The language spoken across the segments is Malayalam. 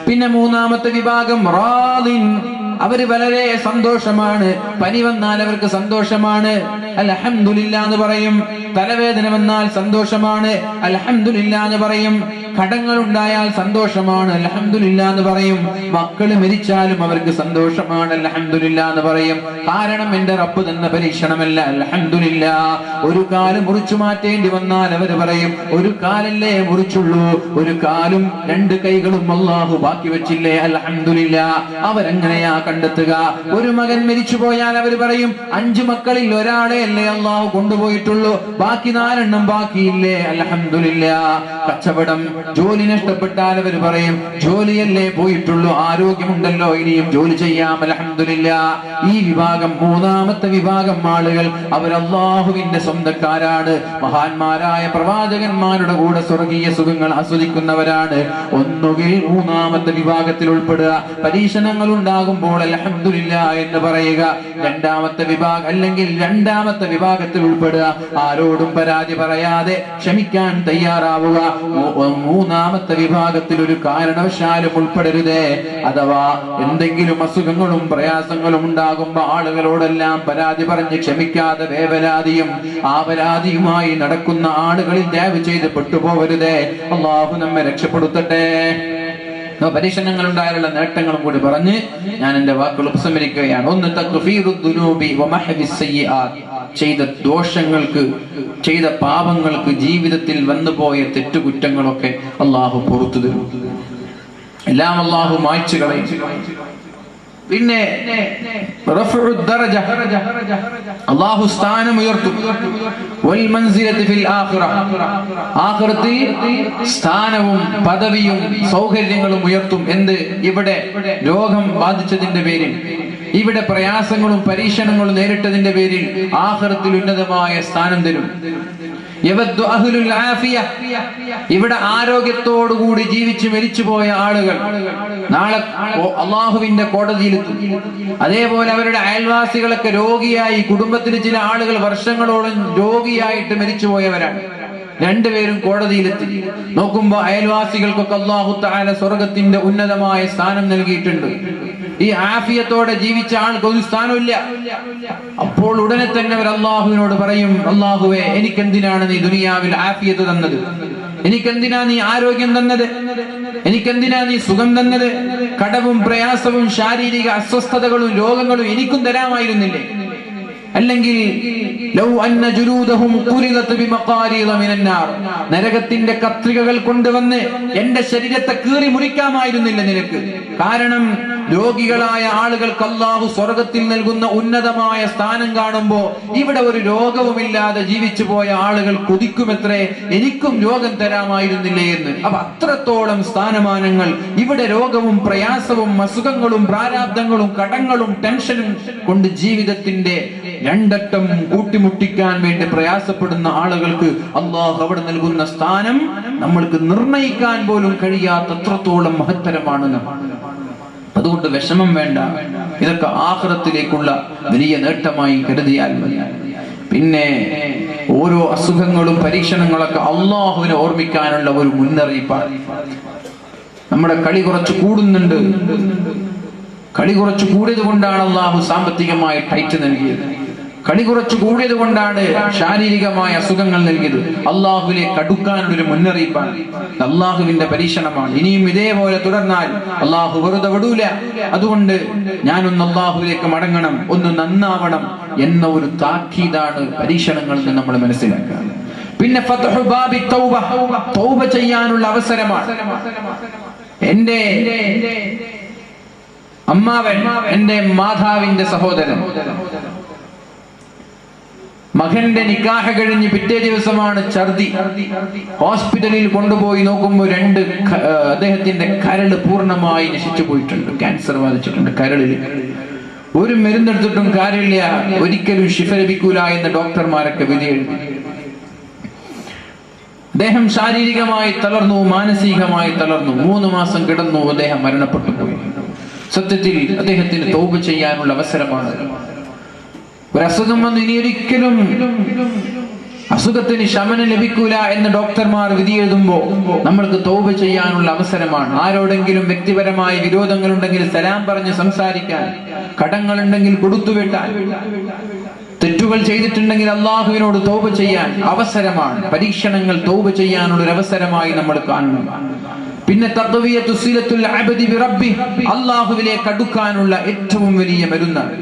പിന്നെ മൂന്നാമത്തെ വിഭാഗം റാദിൻ, അവര് വളരെ സന്തോഷമാണ്. പനി വന്നാൽ അവർക്ക് സന്തോഷമാണ്, അൽഹംദുലില്ലാ എന്ന് പറയും. തലവേദന വന്നാൽ സന്തോഷമാണ്, അൽഹംദുലില്ലാ എന്ന് പറയും. കടങ്ങൾ ഉണ്ടായാൽ സന്തോഷമാണ്, അൽഹംദുലില്ലാ എന്ന് പറയും. മക്കള് മരിച്ചാലും അവർക്ക് സന്തോഷമാണ്, അൽഹംദുലില്ലാ എന്ന് പറയും. കാരണം എന്റെ റബ്ബ് തന്ന പരീക്ഷണമല്ല, അൽഹംദുലില്ലാ. ഒരു കാല് മുറിച്ചു മാറ്റേണ്ടി വന്നാൽ അവര് പറയും, ഒരു കാലല്ലേ മുറിച്ചുള്ളൂ, ഒരു കാലും രണ്ട് കൈകളും അല്ലാഹു ബാക്കി വെച്ചില്ലേ, അൽഹംദുലില്ലാ. അവരെങ്ങനെയാ കണ്ടെത്തുക? ഒരു മകൻ മരിച്ചു പോയാൽ അവർ പറയും, 5 മക്കളിൽ ഒരാളെ അല്ലേ അല്ലാഹു കൊണ്ടുപോയിട്ടുള്ളൂ, ബാക്കി 4 എണ്ണം ബാക്കിയില്ലേ, അൽഹംദുലില്ലാ. കച്ചവടം, ജോലി നഷ്ടപ്പെട്ടാൽ അവർ പറയും, ജോലിയല്ലേ പോയിട്ടുള്ളൂ, ആരോഗ്യമുണ്ടല്ലോ, ഇനിയും ജോലി ചെയ്യാം, അൽഹംദുലില്ലാ. ഈ വിഭാഗം, മൂന്നാമത്തെ വിഭാഗം ആളുകൾ, അവർ അല്ലാഹുവിന്റെ സ്വന്തക്കാരാണ്. മഹാന്മാരായ പ്രവാചകന്മാരുടെ കൂടെ സ്വർഗീയ സുഖങ്ങൾ ആസ്വദിക്കുന്നവരാണ്. ഒന്നുകിൽ മൂന്നാമത്തെ വിഭാഗത്തിൽ ഉൾപ്പെടുക, പരീക്ഷണങ്ങൾ ഉണ്ടാകുമ്പോൾ അൽഹംദുലില്ലാ എന്ന് പറയുക. രണ്ടാമത്തെ വിഭാഗം അല്ലെങ്കിൽ രണ്ടാമത്തെ വിഭാഗത്തിൽ ഉൾപ്പെടുക, ആരോടും പരാതി പറയാതെ ക്ഷമിക്കാൻ തയ്യാറാവുക. മൂന്നാമത്തെ വിഭാഗത്തിൽ ഒരു കാരണവശാലും ഉൾപ്പെടരുതേ. അഥവാ എന്തെങ്കിലും അസുഖങ്ങളും പ്രയാസങ്ങളും ഉണ്ടാകുമ്പോ ആളുകളോടെല്ലാം പരാതി പറഞ്ഞ് ക്ഷമിക്കാതെ വേവലാതിയും ആപരാധിയുമായി നടക്കുന്ന ആളുകളിൽ ദയവ് ചെയ്ത് പെട്ടുപോകരുതേ. അല്ലാഹു നമ്മെ രക്ഷപ്പെടുത്തട്ടെ. പരീക്ഷണങ്ങൾ ഉണ്ടായാലുള്ള നേട്ടങ്ങളും കൂടി പറഞ്ഞ് ഞാൻ എന്റെ വാക്കുകൾ ഉപസംഹരിക്കുകയാണ്. ഒന്ന്, തഗ്ഫീറുദ്ദുനൂബി വമഹ്വിസ് സയ്യിആത്ത്, ചെയ്ത ദോഷങ്ങൾക്ക്, ചെയ്ത പാപങ്ങൾക്ക്, ജീവിതത്തിൽ വന്നുപോയ തെറ്റുകുറ്റങ്ങളൊക്കെ അല്ലാഹു പുറത്തു തരും, എല്ലാം അല്ലാഹു മായ്ച്ചു കളയും. പിന്നെ അല്ലാഹു സ്ഥാനം ഉയർത്തും. വൽ മൻസിലത്തി ഫിൽ ആഖിറ, ആഖിറത്തിൽ സ്ഥാനവും പദവിയും സൗകര്യങ്ങളും ഉയർത്തും. എന്ത്? ഇവിടെ രോഗം ബാധിച്ചതിന്റെ പേരിൽ, ഇവിടെ പ്രയാസങ്ങളും പരീക്ഷണങ്ങളും നേരിട്ടതിന്റെ പേരിൽ ആഖിറത്തിൽ ഉന്നതമായ സ്ഥാനം തരും. ഇവിടെ ആരോഗ്യത്തോടുകൂടി ജീവിച്ച് മരിച്ചുപോയ ആളുകൾ നാളെ അള്ളാഹുവിന്റെ കോടതിയിലെത്തും. അതേപോലെ അവരുടെ അയൽവാസികളൊക്കെ രോഗിയായി, കുടുംബത്തിൽ ചില ആളുകൾ വർഷങ്ങളോളം രോഗിയായിട്ട് മരിച്ചുപോയവരാണ്. രണ്ടുപേരും കോടതിയിലെത്തി. നോക്കുമ്പോ അയൽവാസികൾക്കൊക്കെ അല്ലാഹു തആല സ്വർഗത്തിന്റെ ഉന്നതമായ സ്ഥാനം നൽകിയിട്ടുണ്ട്. ഈ ആഫിയത്തോടെ ജീവിച്ച ആൾക്ക് ഒരു സ്ഥാനമില്ല. അപ്പോൾ ഉടനെ തന്നെ അവർ അല്ലാഹുവിനോട് പറയും, അല്ലാഹുവേ, എനിക്കെന്തിനാണ് നീ ദുനിയാവിൽ ആഫിയത്ത് തന്നത്? എനിക്കെന്തിനാ നീ ആരോഗ്യം തന്നത്? എനിക്കെന്തിനാ നീ സുഖം തന്നത്? കടവും പ്രയാസവും ശാരീരിക അസ്വസ്ഥതകളും രോഗങ്ങളും എനിക്കും തരാമായിരുന്നില്ലേ? അല്ലെങ്കിൽ ലൗ അന്ന ജുലൂദഹും ഖുരിദത് ബിമഖാരീദ മിനന്നാർ, നരകത്തിന്റെ കത്രികകൾ കൊണ്ടുവന്ന് എന്റെ ശരീരത്തെ കീറി മുറിക്കാമായിരുന്നില്ല നിനക്ക്? കാരണം രോഗികളായ ആളുകൾക്ക് അല്ലാഹു സ്വർഗത്തിൽ നൽകുന്ന ഉന്നതമായ സ്ഥാനം കാണുമ്പോ ഇവിടെ ഒരു രോഗവുമില്ലാതെ ജീവിച്ചു പോയ ആളുകൾ കൊതിക്കുമെത്രേ, എനിക്കും രോഗം തരാമായിരുന്നില്ലേ എന്ന്. അപ്പൊ അത്രത്തോളം സ്ഥാനമാനങ്ങൾ. ഇവിടെ രോഗവും പ്രയാസവും അസുഖങ്ങളും പ്രാരാബ്ദങ്ങളും കടങ്ങളും ടെൻഷനും കൊണ്ട് ജീവിതത്തിന്റെ രണ്ടറ്റം കൂട്ടിമുട്ടിക്കാൻ വേണ്ടി പ്രയാസപ്പെടുന്ന ആളുകൾക്ക് അല്ലാഹു അവിടെ നൽകുന്ന സ്ഥാനം നമ്മൾക്ക് നിർണയിക്കാൻ പോലും കഴിയാത്തത്രത്തോളം മഹത്തരമാണ്. അതുകൊണ്ട് വിഷമം വേണ്ട, ഇതൊക്കെ ആഖിറത്തിലേക്കുള്ള വലിയ നേട്ടമായി കരുതിയാൽ മതി. പിന്നെ ഓരോ അസുഖങ്ങളും പരീക്ഷണങ്ങളൊക്കെ അല്ലാഹുവിനെ ഓർമ്മിക്കാനുള്ള ഒരു മുന്നറിയിപ്പാണ്. നമ്മുടെ കളി കുറച്ച് കൂടുന്നുണ്ട്. കളി കുറച്ച് കൂടിയത് കൊണ്ടാണ് അല്ലാഹു സാമ്പത്തികമായി ടൈറ്റ് നൽകിയത്. കളി കുറച്ച് കൂടിയത് കൊണ്ടാണ് ശാരീരികമായ അസുഖങ്ങൾ നൽകിയത്. അള്ളാഹുവിലേക്ക് അടുക്കാനുള്ളൊരു മുന്നറിയിപ്പാണ്, അള്ളാഹുവിന്റെ പരീക്ഷണമാണ്. ഇനിയും ഇതേപോലെ തുടർന്നാൽ അള്ളാഹു വെറുതെ വിടൂല. അതുകൊണ്ട് ഞാനൊന്ന് അള്ളാഹുവിലേക്ക് മടങ്ങണം, ഒന്ന് നന്നാവണം എന്ന ഒരു താക്കീതാണ് പരീക്ഷണങ്ങളിൽ നിന്ന് നമ്മൾ മനസ്സിലാക്കുക. പിന്നെ ഫത്ഹു ബാബി തൗബ, തൗബ ചെയ്യാനുള്ള അവസരമാണ്. എന്റെ അമ്മാവൻ, എന്റെ മാതാവിന്റെ സഹോദരൻ, മകന്റെ നിക്കാഹ് കഴിഞ്ഞ് പിറ്റേ ദിവസമാണ് ഛർദി. ഹോസ്പിറ്റലിൽ കൊണ്ടുപോയി നോക്കുമ്പോൾ അദ്ദേഹത്തിന്റെ കരള് പൂർണ്ണമായി നശിച്ചു പോയിട്ടുണ്ട്. ക്യാൻസർ ബാധിച്ചിട്ടുണ്ട് കരളിൽ. ഒരു മരുന്നെടുത്തിട്ടും കാര്യമില്ല, ഒരിക്കലും ശിഫ ലഭിക്കൂല എന്ന് ഡോക്ടർമാരൊക്കെ വിധി എഴുതി. അദ്ദേഹം ശാരീരികമായി തളർന്നു, മാനസികമായി തളർന്നു. 3 മാസം കിടന്നു, അദ്ദേഹം മരണപ്പെട്ടു പോയി. സത്യത്തിൽ അദ്ദേഹത്തിന് തൗബ ചെയ്യാനുള്ള അവസരമാണ്. ഒരസുഖം വന്ന് ഇനി ഒരിക്കലും അസുഖത്തിന് ശമനം ലഭിക്കൂല എന്ന് ഡോക്ടർമാർ വിധി എഴുതുമ്പോൾ നമ്മൾക്ക് തൗബ ചെയ്യാനുള്ള അവസരമാണ്. ആരോടെങ്കിലും വ്യക്തിപരമായ വിരോധങ്ങളുണ്ടെങ്കിൽ സലാം പറഞ്ഞ് സംസാരിക്കാൻ, കടങ്ങളുണ്ടെങ്കിൽ കൊടുത്തുവിട്ടാൻ, തെറ്റുകൾ ചെയ്തിട്ടുണ്ടെങ്കിൽ അള്ളാഹുവിനോട് തൗബ ചെയ്യാൻ അവസരമാണ്. പരീക്ഷണങ്ങൾ തൗബ ചെയ്യാനുള്ള ഒരു അവസരമായി നമ്മൾ കാണണം. പിന്നെ തഖ്വിയത്തു സിലത്തുൽ അബ്ദി ബിറബ്ബി, അള്ളാഹുവിലേക്ക് അടുക്കാനുള്ള ഏറ്റവും വലിയ മരുന്നാണ്.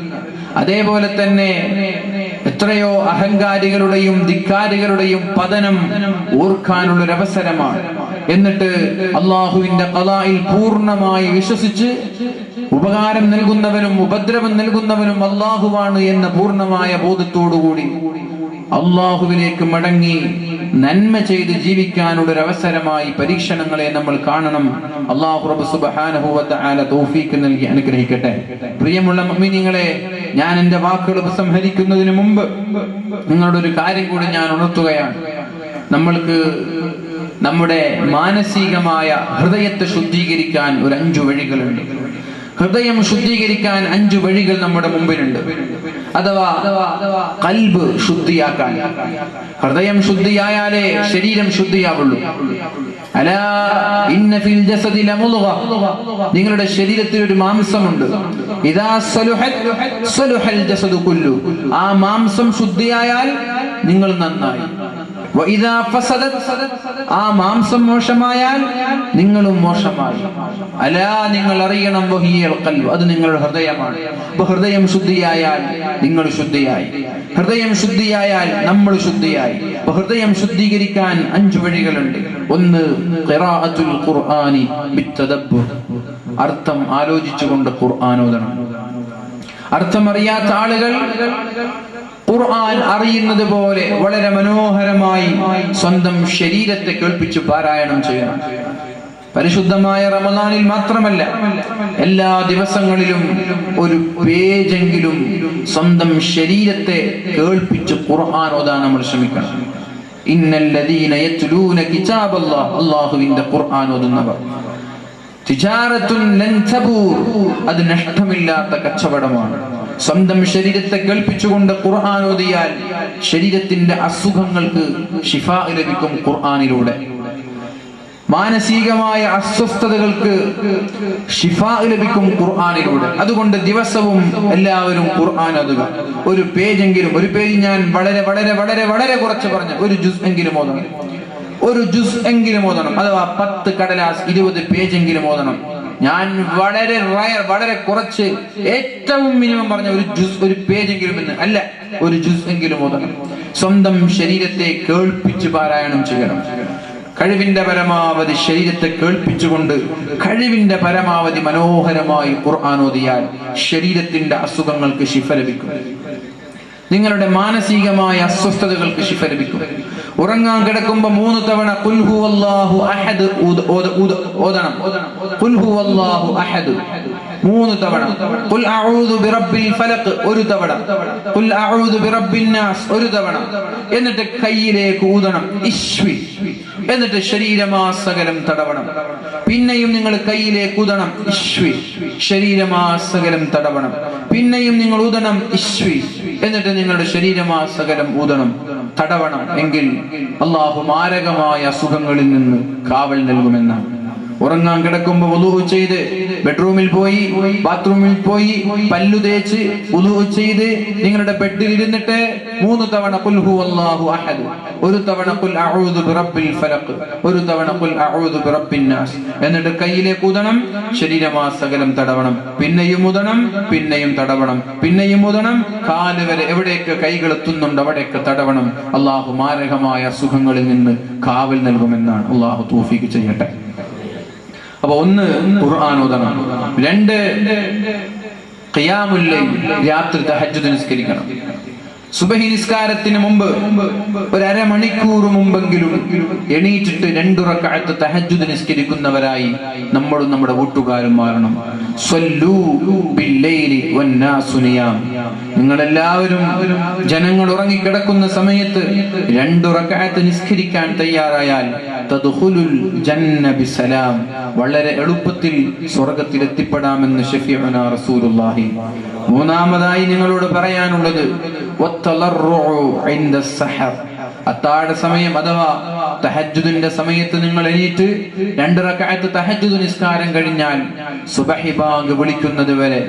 അതേപോലെ തന്നെ എത്രയോ അഹങ്കാരികളുടെയും ധിക്കാരികളുടെയും പതനം ഓർക്കാനുള്ള ഒരു അവസരമാണ്. എന്നിട്ട് അള്ളാഹുവിന്റെ ഖദാഇൽ പൂർണ്ണമായി വിശ്വസിച്ച് ഉപകാരം നൽകുന്നവനും ഉപദ്രവം നൽകുന്നവനും അള്ളാഹുവാണ് എന്ന പൂർണ്ണമായ ബോധത്തോടുകൂടി അള്ളാഹുവിലേക്ക് മടങ്ങി നന്മ ചെയ്ത് ജീവിക്കാനുള്ള ഒരു അവസരമായി പരീക്ഷണങ്ങളെ നമ്മൾ കാണണം. അല്ലാഹു റബ്ബ് സുബ്ഹാനഹു വ തആല തൗഫീഖ് നൽകി അനുഗ്രഹിക്കട്ടെ. പ്രിയമുള്ള മുഅ്മിനീങ്ങളെ, ഞാൻ എന്റെ വാക്കുകൾ ഉപസംഹരിക്കുന്നതിന് മുമ്പ് നിങ്ങളുടെ ഒരു കാര്യം കൂടി ഞാൻ ഉണർത്തുകയാണ്. നമ്മൾക്ക് നമ്മുടെ മാനസികമായ ഹൃദയത്തെ ശുദ്ധീകരിക്കാൻ ഒരു 5 വഴികളുണ്ട്. ഹൃദയം ശുദ്ധീകരിക്കാൻ 5 വഴികൾ നമ്മുടെ മുമ്പിലുണ്ട്. അഥവാ ഖൽബ് ശുദ്ധിയാക്കാൻ. ഹൃദയം ശുദ്ധിയായാലേ ശരീരം ശുദ്ധിയാവുള്ളൂ. അലാ ഇന്ന ഫിൽ ജസദി ലമുദ്ഗ, നിങ്ങളുടെ ശരീരത്തിൽ ഒരു മാംസമുണ്ട്. ഇദാ സലുഹത് സലുഹൽ ജസദു കുല്ലു, ആ മാംസം ശുദ്ധിയായാൽ നിങ്ങൾ നന്നായി. വഇദാ ഫസദത്, ആ മാംസം മോശമായാൽ നിങ്ങളും മോശമായി. അലാ, നിങ്ങൾ അറിയണം, വഹിയൽ ഖൽബ്, അത് നിങ്ങളുടെ ഹൃദയമാണ്. അപ്പോൾ ഹൃദയം ശുദ്ധിയായാൽ നിങ്ങൾ ശുദ്ധിയായി, ഹൃദയം ശുദ്ധിയായാൽ നമ്മൾ ശുദ്ധിയായി. അപ്പോൾ ഹൃദയം ശുദ്ധീകരിക്കാൻ 5 വഴികളുണ്ട്. ഒന്ന്, ഖിറാഅത്തുൽ ഖുർആനി ബിത്തദബ്ബുർ, അർത്ഥം ആലോചിച്ചുകൊണ്ട് ഖുർആൻ ഓതണം. അർത്ഥം അറിയാത്ത ആളുകൾ ഖുർആൻ അറിയുന്നത് പോലെ വളരെ മനോഹരമായി സ്വന്തം ശരീരത്തെ കേൾപ്പിച്ച് പാരായണം ചെയ്യണം. പരിശുദ്ധമായ റമദാനിൽ മാത്രമല്ല, എല്ലാ ദിവസങ്ങളിലും ഒരു പേജെങ്കിലും സ്വന്തം ശരീരത്തെ കേൾപ്പിച്ച് ഖുർആൻ ഓതാൻ നമ്മൾ ശ്രമിക്കണം. ഇന്നല്ലദീന യത്ലൂന കിതാബല്ലാഹ്, അല്ലാഹുവിന്റെ ഖുർആൻ ഓതുന്നവർ, തിജാറത്തുൻ ലൻ തബൂർ, അത് നഷ്ടമില്ലാത്ത കച്ചവടമാണ്. സ്വന്തം ശരീരത്തെ കേൾപ്പിച്ചുകൊണ്ട് ഖുർആൻ ഓതിയാൽ ശരീരത്തിന്റെ അസുഖങ്ങൾക്ക് ശിഫാ ലഭിക്കും ഖുർആനിലൂടെ. മാനസികമായ അസ്വസ്ഥതകൾക്ക് ശിഫാ ലഭിക്കും ഖുർആനിലൂടെ. അതുകൊണ്ട് ദിവസവും എല്ലാവരും ഖുർആൻ ഓതുക. ഒരു പേജെങ്കിലും, ഒരു പേജ് ഞാൻ വളരെ വളരെ വളരെ വളരെ കുറച്ച് പറഞ്ഞു, ഒരു ജുസ് എങ്കിലും ഓതണം. ഒരു ജുസ് എങ്കിലും ഓതണം. അഥവാ 10 കടലാസ് 20 പേജെങ്കിലും ഓതണം. ഞാൻ വളരെ വളരെ കുറച്ച്, ഏറ്റവും മിനിമം പറഞ്ഞ ഒരു ജുസ്, ഒരു പേജെങ്കിലും എന്ന് അല്ല, ഒരു ജുസ് എങ്കിലും ഓതണം. സ്വന്തം ശരീരത്തെ കേൾപ്പിച്ച് പാരായണം ചെയ്യണം. കഴിവിന്റെ പരമാവധി ശരീരത്തെ കേൾപ്പിച്ചുകൊണ്ട് കഴിവിന്റെ പരമാവധി മനോഹരമായി ഖുർആൻ ഓതിയാൽ ശരീരത്തിന്റെ അസുഖങ്ങൾക്ക് ശിഫ ലഭിക്കും. നിങ്ങളുടെ മാനസികമായ അസ്വസ്ഥതകൾക്ക് ശിഫ ലഭിക്കും. ഉറങ്ങാൻ കിടക്കുമ്പോൾ 3 തവണ ഖുൽ ഹുവല്ലാഹു അഹദ് ഓതണം. ഖുൽ ഹുവല്ലാഹു അഹദ് 3 തവണ. ഖുൽ അഊദു ബിറബ്ബിൽ ഫലഖ് 1 തവണ. ഖുൽ അഊദു ബിറബ്ബിൻ നാസ് 1 തവണ. എന്നിട്ട് കയ്യിലേക്ക് ഊതണം, ഇശ്വി. എന്നിട്ട് ശരീരമാസകലം തടവണം. പിന്നെയും നിങ്ങൾ കയ്യിലേക്ക് ഊതണം, ഇശ്വി. ശരീരമാസകലം തടവണം. പിന്നെയും നിങ്ങൾ ഊതണം, ഇശ്വി. എന്നിട്ട് നിങ്ങളുടെ ശരീരമാസകലം ഊതണം, തടവണം. എങ്കിൽ അല്ലാഹു മാരകമായ അസുഖങ്ങളിൽ നിന്ന് കാവൽ നൽകുമെന്നാണ്. ഉറങ്ങാൻ കിടക്കുമ്പോൾ വുളൂ ചെയ്ത് ബെഡ്റൂമിൽ പോയി, ബാത്റൂമിൽ പോയി പല്ലു തേച്ച് വുളൂ ചെയ്ത് നിങ്ങളുടെ ബെഡിൽ ഇരുന്നിട്ട് 3 തവണ ഖുൽ ഹുവല്ലാഹു അഹദ്, 1 തവണ ഖുൽ അഊദു ബിറബ്ബിൽ ഫലഖ്, 1 തവണ ഖുൽ അഊദു ബിറബ്ബിൻ നാസ്. എന്നിട്ട് കയ്യിലേക്ക് ഊതണം, ശരീരമാസകലം തടവണം. പിന്നെയും ഊതണം, പിന്നെയും തടവണം, പിന്നെയും ഊതണം. കാല് വരെ എവിടെയൊക്കെ കൈകൾ എത്തുന്നുണ്ട് അവിടെയൊക്കെ തടവണം. അല്ലാഹു മാരകമായ അസുഖങ്ങളിൽ നിന്ന് കാവൽ നൽകുമെന്നാണ്. അല്ലാഹു തൗഫീഖ് ചെയ്യട്ടെ. അപ്പൊ 1 ഖുർആൻ ഓതണം. 2 ഖിയാമുൽ ലൈൽ, രാത്രി തഹജ്ജുദ് നിസ്കരിക്കണം. സുബഹി നിസ്കാരത്തിന് മുമ്പ് ഒരു അരമണിക്കൂർ മുമ്പെങ്കിലും എണീറ്റിട്ട് 2 റക്അത്ത് തഹജ്ജുദ് നിസ്കരിക്കുന്നവരായി നമ്മളും നമ്മുടെ വീട്ടുകാരും മാറണം. സ്വല്ലൂ ബില്ലൈലി വന്നാസു നിയാം, നിങ്ങളെല്ലാവരും ജനങ്ങൾ ഉറങ്ങിക്കിടക്കുന്ന സമയത്ത് 2 റക്അത്ത് നിസ്കരിക്കാൻ തയ്യാറായാൽ തദ്ഖുലുൽ ജന്ന ബിസലാം, വളരെ എളുപ്പത്തിൽ സ്വർഗ്ഗത്തിൽ എത്തിപ്പെടാമെന്ന് ശഫീഉനാ റസൂലുള്ളാഹി. 3-മതായി നിങ്ങളോട് പറയാനുള്ളത് വത്തളർറു ഇൻദ സഹർ, അത്താഴ സമയം അഥവാ തഹജ്ജുദിന്റെ സമയത്ത് നിങ്ങൾ എണീറ്റ് 2 റക്അത്ത് തഹജ്ജുദ് നിസ്കാരം കഴിഞ്ഞാൽ സുബഹി ബാങ്ക് വിളിക്കുന്നത് വരെ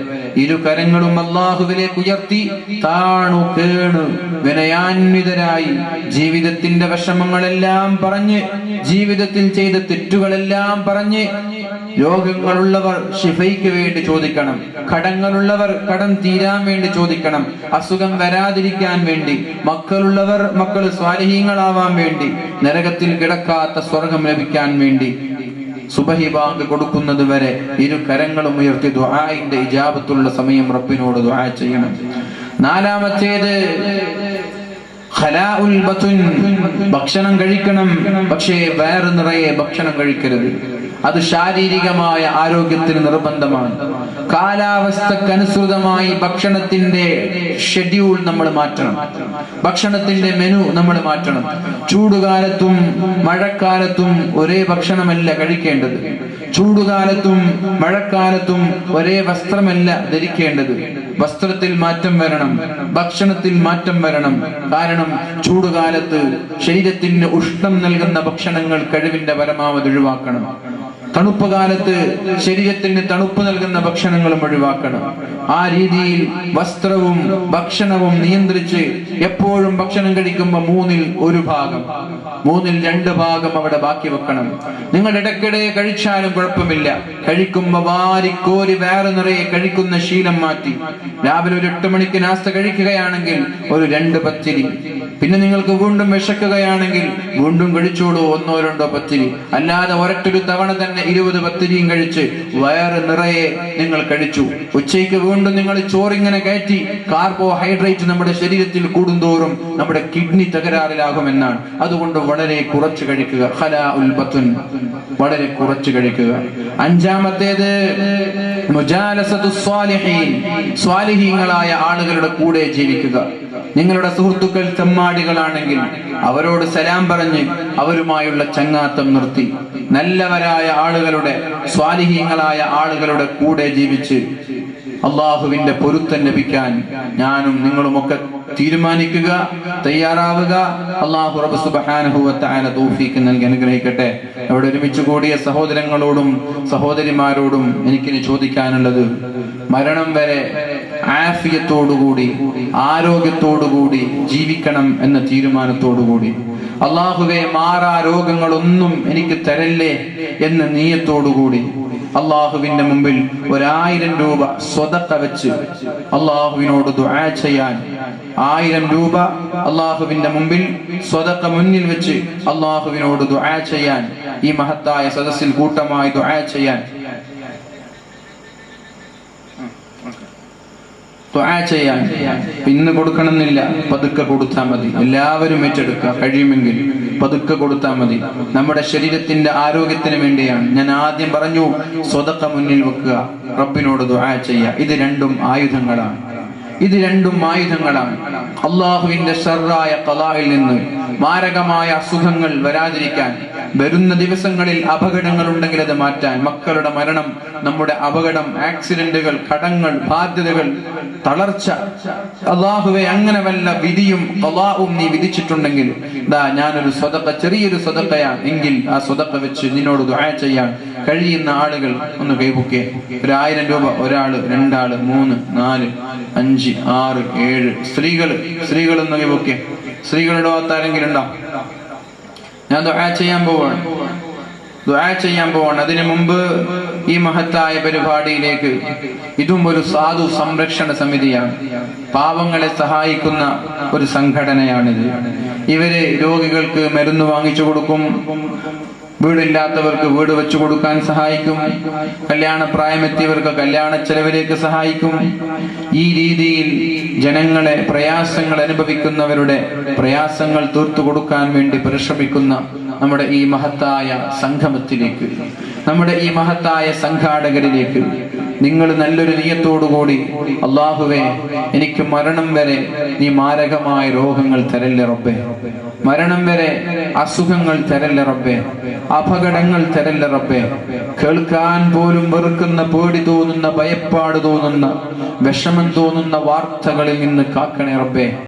ഇരു കരങ്ങളും അല്ലാഹുവിലേക്ക് ഉയർത്തി താണു കേണു വിനയാന്വിതരായി ജീവിതത്തിന്റെ വിഷമങ്ങളെല്ലാം പറഞ്ഞ്, ജീവിതത്തിൽ ചെയ്ത തെറ്റുകളെല്ലാം പറഞ്ഞ്, രോഗങ്ങളുള്ളവർ ശിഫയ്ക്ക് വേണ്ടി ചോദിക്കണം, കടങ്ങളുള്ളവർ കടം തീരാൻ വേണ്ടി ചോദിക്കണം, അസുഖം വരാതിരിക്കാൻ വേണ്ടി, മക്കളുള്ളവർ മക്കൾ സ്വാലിഹീങ്ങളാവാൻ വേണ്ടി, നരകത്തിൽ കിടക്കാത്ത സ്വർഗം ലഭിക്കാൻ വേണ്ടി സുബഹി ബാങ്ക് കൊടുക്കുന്നത് വരെ ഇരു കരങ്ങളും ഉയർത്തി ദുആഇന്റെ ഇജാബത്തുള്ള സമയം റബ്ബിനോട് ദുആ ചെയ്യണം. നാലാമത്തേത് ഖലാഉൽ ബത്ൻ, ഭക്ഷണം കഴിക്കണം, പക്ഷേ വയറ് നിറയെ ഭക്ഷണം കഴിക്കരുത്. അത് ശാരീരികമായ ആരോഗ്യത്തിന് നിർബന്ധമാണ്. കാലാവസ്ഥക്കനുസൃതമായി ഭക്ഷണത്തിന്റെ ഷെഡ്യൂൾ നമ്മൾ മാറ്റണം, ഭക്ഷണത്തിന്റെ മെനു നമ്മൾ മാറ്റണം. ചൂടുകാലത്തും മഴക്കാലത്തും ഒരേ ഭക്ഷണമല്ല കഴിക്കേണ്ടത്. ചൂടുകാലത്തും മഴക്കാലത്തും ഒരേ വസ്ത്രമല്ല ധരിക്കേണ്ടത്. വസ്ത്രത്തിൽ മാറ്റം വരണം, ഭക്ഷണത്തിൽ മാറ്റം വരണം. കാരണം ചൂടുകാലത്ത് ശരീരത്തിന് ഉഷ്ണം നൽകുന്ന ഭക്ഷണങ്ങൾ കഴിവിന്റെ പരമാവധി ഒഴിവാക്കണം. തണുപ്പ് കാലത്ത് ശരീരത്തിന് തണുപ്പ് നൽകുന്ന ഭക്ഷണങ്ങളും ഒഴിവാക്കണം. ആ രീതിയിൽ വസ്ത്രവും ഭക്ഷണവും നിയന്ത്രിച്ച് എപ്പോഴും ഭക്ഷണം കഴിക്കുമ്പോൾ 1/3 ഭാഗം, 2/3 അവിടെ ബാക്കി വെക്കണം. നിങ്ങൾ ഇടയ്ക്കിടെ കഴിച്ചാലും കുഴപ്പമില്ല. കഴിക്കുമ്പോ വാരിക്കോരി വേറെ നിറയെ കഴിക്കുന്ന ശീലം മാറ്റി രാവിലെ ഒരു 8 മണിക്ക് നാസ്ത കഴിക്കുകയാണെങ്കിൽ ഒരു 2 പത്തിരി, പിന്നെ നിങ്ങൾക്ക് വീണ്ടും വിശക്കുകയാണെങ്കിൽ വീണ്ടും കഴിച്ചോളൂ 1-2 പത്തിരി. അല്ലാതെ ഒരൊറ്റൊരു തവണ തന്നെ 20 പത്തിരിയും കഴിച്ച് വയറ് നിറയെ നിങ്ങൾ കഴിച്ചു. ഉച്ചയ്ക്ക് വീണ്ടും നിങ്ങൾ ചോറിങ്ങനെ കയറ്റി കാർബോഹൈഡ്രേറ്റ് നമ്മുടെ ശരീരത്തിൽ കൂടുന്തോറും നമ്മുടെ കിഡ്നി തകരാറിലാകുമെന്നാണ്. അതുകൊണ്ട് വളരെ കുറച്ച് കഴിക്കുക. ഖലാഉൽ ബത്ൻ, വളരെ കുറച്ച് കഴിക്കുക. അഞ്ചാമത്തേത് മുജാലസത്തുസ് സ്വാലിഹീൻ, സ്വാലിഹീങ്ങളായ ആളുകളുടെ കൂടെ ജീവിക്കുക. നിങ്ങളുടെ സുഹൃത്തുക്കൾ തെമ്മാടികളാണെങ്കിൽ അവരോട് സലാം പറഞ്ഞ് അവരുമായുള്ള ചങ്ങാത്തം നിർത്തി നല്ലവരായ ആളുകളുടെ, സ്വാലിഹീങ്ങളായ ആളുകളുടെ കൂടെ ജീവിച്ച് അള്ളാഹുവിന്റെ പൊരുത്തം ലഭിക്കാൻ ഞാനും നിങ്ങളുമൊക്കെ തീരുമാനിക്കുക, തയ്യാറാവുക. അള്ളാഹു റബ്ബ് സുബ്ഹാനഹു വ തആല തൗഫീഖ് നൽകി അനുഗ്രഹിക്കട്ടെ. അവിടെ ഒരുമിച്ച് കൂടിയ സഹോദരങ്ങളോടും സഹോദരിമാരോടും എനിക്കിനി ചോദിക്കാനുള്ളത്, മരണം വരെ ആഫിയത്തോടുകൂടി ആരോഗ്യത്തോടുകൂടി ജീവിക്കണം എന്ന തീരുമാനത്തോടുകൂടി, അള്ളാഹുവെ മാറാ രോഗങ്ങളൊന്നും എനിക്ക് തരല്ലേ എന്ന നിയ്യത്തോടുകൂടി അള്ളാഹുവിന്റെ മുമ്പിൽ 1000 രൂപ സ്വതക്ക വെച്ച് അള്ളാഹുവിനോട് ദുആ ചെയ്യാൻ, 1000 രൂപ അള്ളാഹുവിന്റെ മുമ്പിൽ സ്വതക്ക മുന്നിൽ വെച്ച് അള്ളാഹുവിനോട് ദുആ ചെയ്യാൻ, ഈ മഹത്തായ സദസ്സിൽ കൂട്ടമായി ദുആ ചെയ്യാൻ ഇന്ന് കൊടുക്കണമെന്നില്ല, പതുക്കെ കൊടുത്താൽ മതി. എല്ലാവരും ഏറ്റെടുക്കുക, കഴിയുമെങ്കിൽ പതുക്കെ കൊടുത്താൽ മതി. നമ്മുടെ ശരീരത്തിന്റെ ആരോഗ്യത്തിന് വേണ്ടിയാണ്. ഞാൻ ആദ്യം പറഞ്ഞു, സ്വതക്ക മുന്നിൽ വെക്കുക, റബ്ബിനോട് ദുആ ചെയ്യുക. ഇത് രണ്ടും ആയുധങ്ങളാണ്. അള്ളാഹുവിന്റെ ശർറായ ഖളാഇൽ നിന്ന് മാരകമായ അസുഖങ്ങൾ വരാതിരിക്കാൻ, വരുന്ന ദിവസങ്ങളിൽ അപകടങ്ങൾ ഉണ്ടെങ്കിൽ അത് മാറ്റാൻ, മക്കളുടെ മരണം, നമ്മുടെ അപകടം, ആക്സിഡന്റുകൾ, കടങ്ങൾ, ബാധ്യതകൾ, തളർച്ച, അള്ളാഹുവെ അങ്ങനെ വല്ല വിധിയും ഖളാഉം നീ വിധിച്ചിട്ടുണ്ടെങ്കിൽ ഞാനൊരു സ്വതക്ക, ചെറിയൊരു സ്വതക്കയാണ് എങ്കിൽ ആ സ്വതക്ക വെച്ച് നിന്നോട് ദുആ ചെയ്യാൻ കഴിയുന്ന ആളുകൾ ഒന്ന് കൈപൊക്കെ. 1000 രൂപ ഒരാള്, 2 ആള്, 3, 4, 5, 6, 7 സ്ത്രീകളൊന്ന് കൈപൊക്കെ. സ്ത്രീകളുടെ ഭാഗത്താരെങ്കിലും ഉണ്ടോ? ഞാൻ ദുആ ചെയ്യാൻ പോവാണ്. അതിനു മുമ്പ് ഈ മഹത്തായ പരിപാടിയിലേക്ക്, ഇതും ഒരു സാധു സംരക്ഷണ സമിതിയാണ്, പാവങ്ങളെ സഹായിക്കുന്ന ഒരു സംഘടനയാണിത്. ഇവര് രോഗികൾക്ക് മരുന്ന് വാങ്ങിച്ചു കൊടുക്കും, വീടില്ലാത്തവർക്ക് വീട് വെച്ചു കൊടുക്കാൻ സഹായിക്കും, കല്യാണ പ്രായമെത്തിയവർക്ക് കല്യാണ ചെലവിലേക്ക് സഹായിക്കും. ഈ രീതിയിൽ ജനങ്ങളെ, പ്രയാസങ്ങൾ അനുഭവിക്കുന്നവരുടെ പ്രയാസങ്ങൾ തീർത്തു കൊടുക്കാൻ വേണ്ടി പരിശ്രമിക്കുന്ന നമ്മുടെ ഈ മഹത്തായ സംഗമത്തിലേക്ക്, നമ്മുടെ ഈ മഹത്തായ സംഘാടകരിലേക്ക് നിങ്ങൾ നല്ലൊരു നിയ്യത്തോടുകൂടി, അല്ലാഹുവേ എനിക്ക് മരണം വരെ നീ മാരകമായ രോഗങ്ങൾ തരല്ലേ റബ്ബേ, മരണം വരെ അസുഖങ്ങൾ തരല്ലേ റബ്ബേ, അപകടങ്ങൾ തരല്ലേ റബ്ബേ, കേൾക്കാൻ പോലും വെറുക്കുന്ന, പേടി തോന്നുന്ന, ഭയപ്പാട് തോന്നുന്ന, വിഷമം തോന്നുന്ന വാർത്തകളിൽ നിന്ന് കാക്കണേ റബ്ബേ.